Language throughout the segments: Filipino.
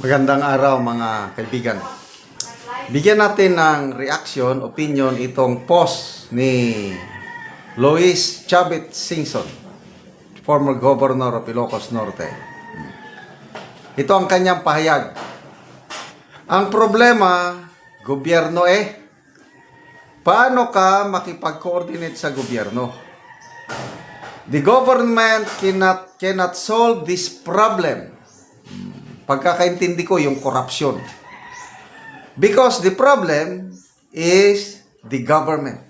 Magandang araw mga kaibigan. Bigyan natin ng reaction, opinion itong post ni Lois Chavit Singson, former governor of Ilocos Norte. Ito ang kanyang pahayag. Ang problema, gobyerno paano ka makipag-coordinate sa gobyerno? The government cannot solve this problem. Pagkakaintindi ko yung corruption. Because the problem is the government.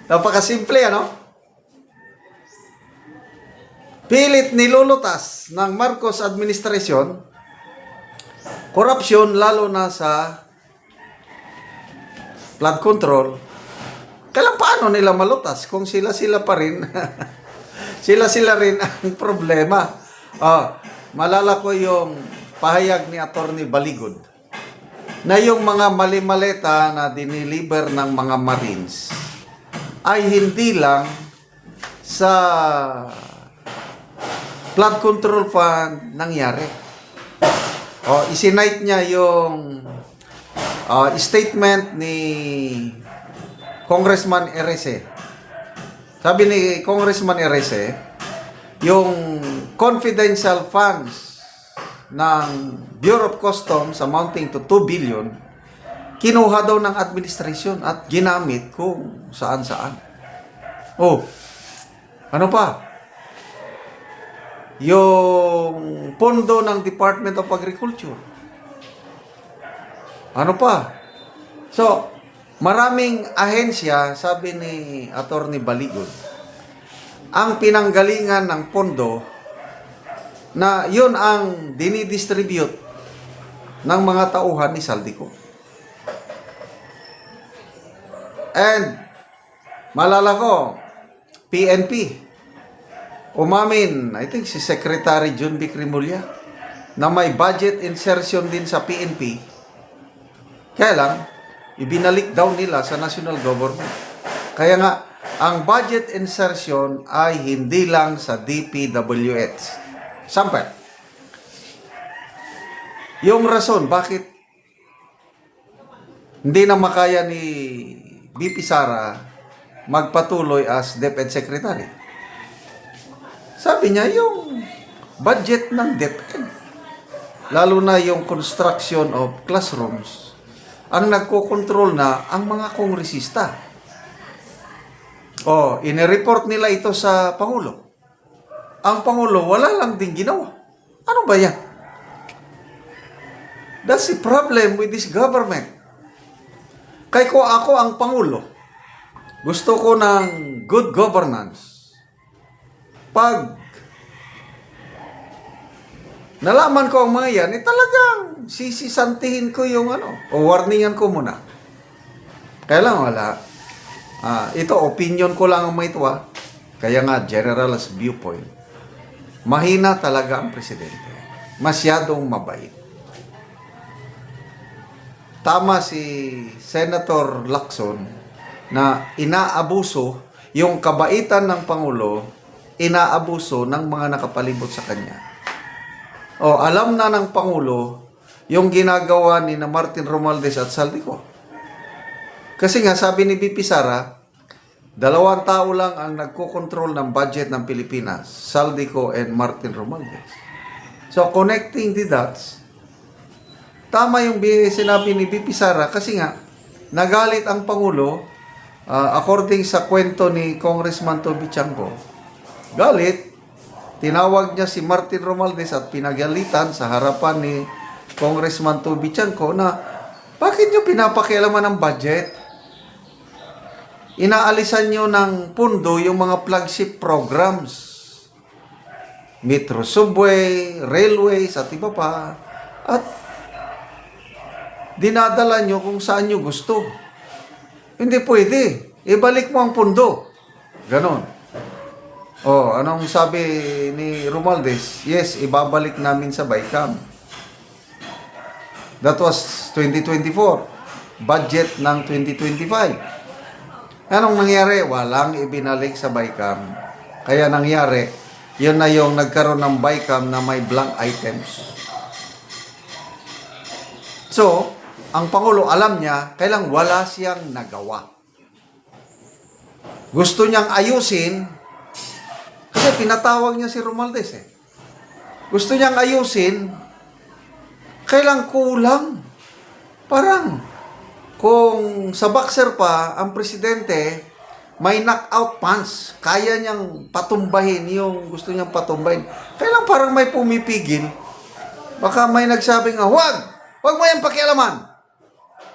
Napakasimple, ano? Pilit nilulutas ng Marcos administration, corruption lalo na sa flood control. Kailan paano nila malutas kung sila pa rin? sila rin ang problema. Malala ko yung pahayag ni Attorney Baligod na yung mga mali-maleta na diniliber ng mga Marines ay hindi lang sa flood control fund nangyari. Isinite niya yung statement ni Congressman Erese. Sabi ni Congressman Erese, yung confidential funds ng Bureau of Customs amounting to 2 billion, kinuha daw ng administration at ginamit kung saan-saan. Ano pa? Yung pondo ng Department of Agriculture. Ano pa? So, maraming ahensya, sabi ni Attorney Baligod, ang pinanggalingan ng pondo na yun ang dinidistribute ng mga tauhan ni Saldico. And malala ko, PNP, umamin, I think si Secretary John B. Crimolia, na may budget insertion din sa PNP. Kaya lang, ibinalik daw nila sa national government. Kaya nga, ang budget insertion ay hindi lang sa DPWH. Sample. Yung rason, bakit hindi na makaya ni BP Sara magpatuloy as DepEd Secretary? Sabi niya, yung budget ng DepEd, lalo na yung construction of classrooms, ang nagkokontrol na ang mga kongresista. Inireport nila ito sa Pangulo. Ang Pangulo, wala lang din ginawa. Ano ba yan? That's the problem with this government. Kaya ko ako ang Pangulo, gusto ko ng good governance. Pag nalaman ko ang mga yan, talagang sisisantihin ko yung warningan ko muna. Kaya lang wala. Ito, opinion ko lang ang may ito. Kaya nga, general as viewpoint. Mahina talaga ang presidente. Masyadong mabait. Tama si Senator Lacson na inaabuso yung kabaitan ng Pangulo, inaabuso ng mga nakapalibot sa kanya. Alam na ng Pangulo yung ginagawa ni Martin Romualdez at Saldico. Kasi nga, sabi ni BP Sara, 2 tao lang ang nagkokontrol ng budget ng Pilipinas, Saldico and Martin Romualdez. So, connecting the dots, tama yung sinabi ni BP Sara kasi nga, nagalit ang Pangulo, according sa kwento ni Congressman Toby Chango. Galit, tinawag niya si Martin Romualdez at pinagalitan sa harapan ni Congressman Toby Chango na, bakit niyo pinapakialaman ng budget? Inaalisan nyo ng pundo yung mga flagship programs. Metro Subway, railways, at iba pa. At dinadala nyo kung saan nyo gusto. Hindi pwede. Ibalik mo ang pundo. Ganon. Anong sabi ni Romualdez? Yes, ibabalik namin sa BICAM. That was 2024. Budget ng 2025. Anong nangyari? Walang ibinalik sa BICAM. Kaya nangyari, Yun na yung nagkaroon ng BICAM na may blank items. So, ang Pangulo alam niya, kailang wala siyang nagawa. Gusto niyang ayusin, kasi pinatawag niya si Romualdez eh. Gusto niyang ayusin, kailang kulang. Parang, kung sa boxer pa, ang presidente, may knockout punch. Kaya niyang patumbahin yung gusto niyang patumbahin. Kailang parang may pumipigil. Baka may nagsabi nga, wag mo yan pakialaman.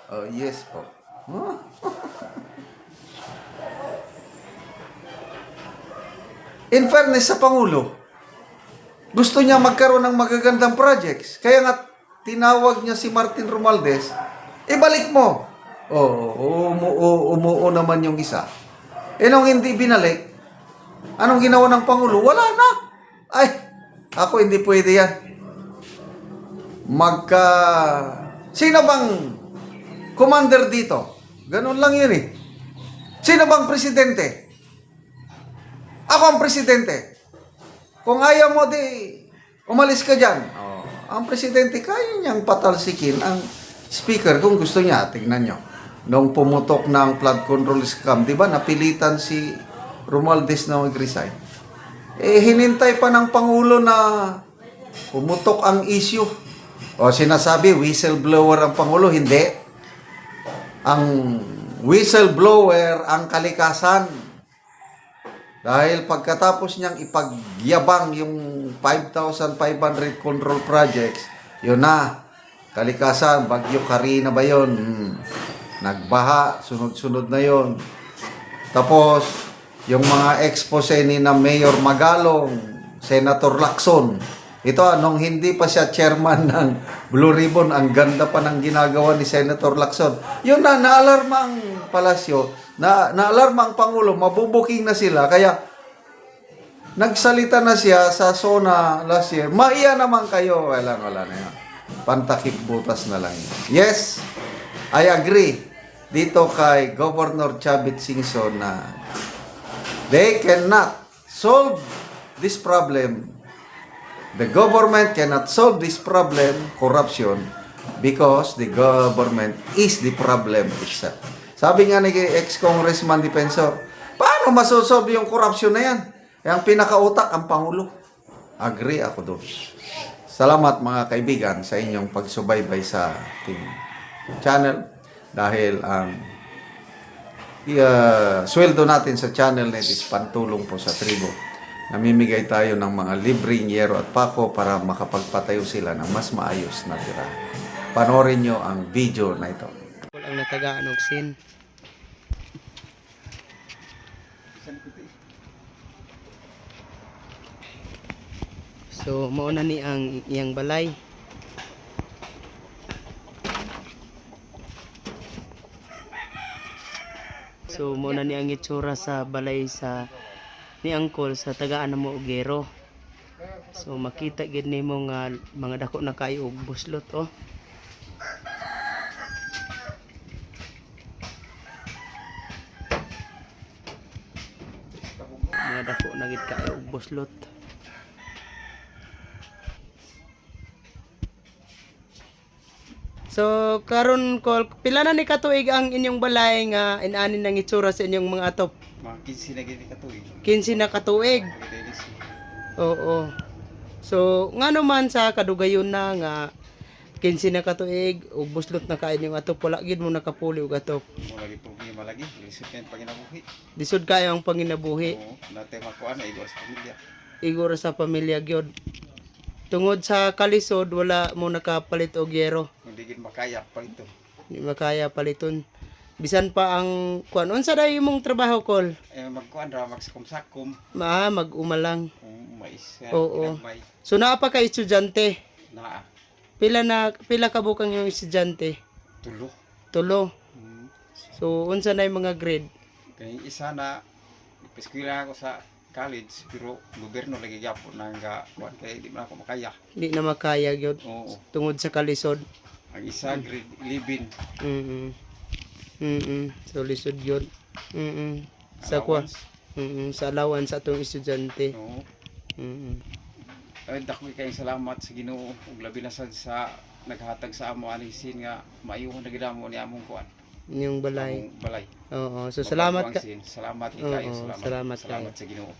Oh, yes po. Huh? In fairness sa Pangulo, gusto niya magkaroon ng magagandang projects. Kaya nga, tinawag niya si Martin Romualdez, ibalik mo. Umuo naman yung isa. Nung hindi binalik, anong ginawa ng Pangulo? Wala na. Ay, ako hindi pwede yan. Sino bang commander dito? Ganun lang yun eh. Sino bang presidente? Ako ang presidente. Kung ayaw mo, umalis ka dyan. Ang presidente, kaya niyang patalsikin ang speaker kung gusto niya. Tingnan nyo. Nung pumutok ng flood control scam, di ba, napilitan si Romualdez na mag-resign. Hinintay pa ng Pangulo na pumutok ang issue. O sinasabi, whistleblower ang Pangulo. Hindi. Ang whistleblower ang kalikasan. Dahil pagkatapos niyang ipagyabang yung 5,500 control projects, yun na, kalikasan, Bagyo Karina ba yun? Nagbaha, sunod-sunod na yun. Tapos, yung mga expose ni na Mayor Magalong, Senator Lacson, ito, nung hindi pa siya chairman ng Blue Ribbon, ang ganda pa ng ginagawa ni Senator Lacson. Yun na, naalarma ang palasyo, naalarma ang Pangulo, mabubuking na sila. Kaya, nagsalita na siya sa SONA last year, maiya naman kayo. Wala na yan. Pantakip butas na lang yun. Yes, I agree. Dito kay Governor Chavit Singson na they cannot solve this problem. The government cannot solve this problem, corruption, because the government is the problem itself. Sabi nga ni ex-congressman Defensor, paano masosolve yung corruption na yan? Ang pinakautak, ang Pangulo. Agree ako doon. Salamat mga kaibigan sa inyong pagsubaybay sa ating channel. Dahil ang sweldo natin sa channel net is pantulong po sa tribo. Namimigay tayo ng mga libreng yero at pako para makapagpatayo sila ng mas maayos na tirahan. Panoorin nyo ang video na ito. Ang natagaan og sin. So mauna ni ang iyang balay. So mauna ni ang itsura sa balay sa ni Angkol sa tagaan na mo Ugero. So makita gid nimo nga mga dako na kayo og buslot oh. Mga dako na gid kayo og buslot. So karon Kol, pila na ni katuig ang inyong balay nga inanin nang itsura sa inyong mga atop? Mga 15 na gini katuig. 15 na katuig. Oo. So, nga naman sa kadugayon na nga 15 na katuig, ug buslot na kain yung atop, wala gid mo nakapuli og atop. Mo lagi problema lagi, lisod yan paginabuhi. Disod kayo ang panginabuhi, Oo, natay makuan na igos pamilya. igor sa pamilya gyud. Tungod sa kalisod, wala mo nakapalit og yero. Hindi gid makaya pa ito. Di makaya paliton. Bisan pa ang kuan, unsa day imong trabaho Kol? Magkuan ra magsakom-sakom. Mag-umalang. Mais. Oo. May So naa pa ka estudyante? naa Pila ka bukang yung estudyante? tulo. Tulo. Hmm. So unsa na yung mga grade? Kay isa na ipiskwela ako sa college pero gobyerno lagi gyapon nga kuan kay di man ako makaya. Di na makaya gyud Oo. tungod sa kalisod. Ang isa grade 11. So lisod gyud. Sa kwa. Allowance. Sa allowance sa atong estudyante. Oo. Ay dako kay salamat sa Ginoo ug labi na sad sa naghatag sa amo alisin nga maayuhon na gid mo ni among kuan. Yung balay. Among balay. Oo. So salamat ka. Salamat Oo, kayo, salamat salamat sa Ginoo.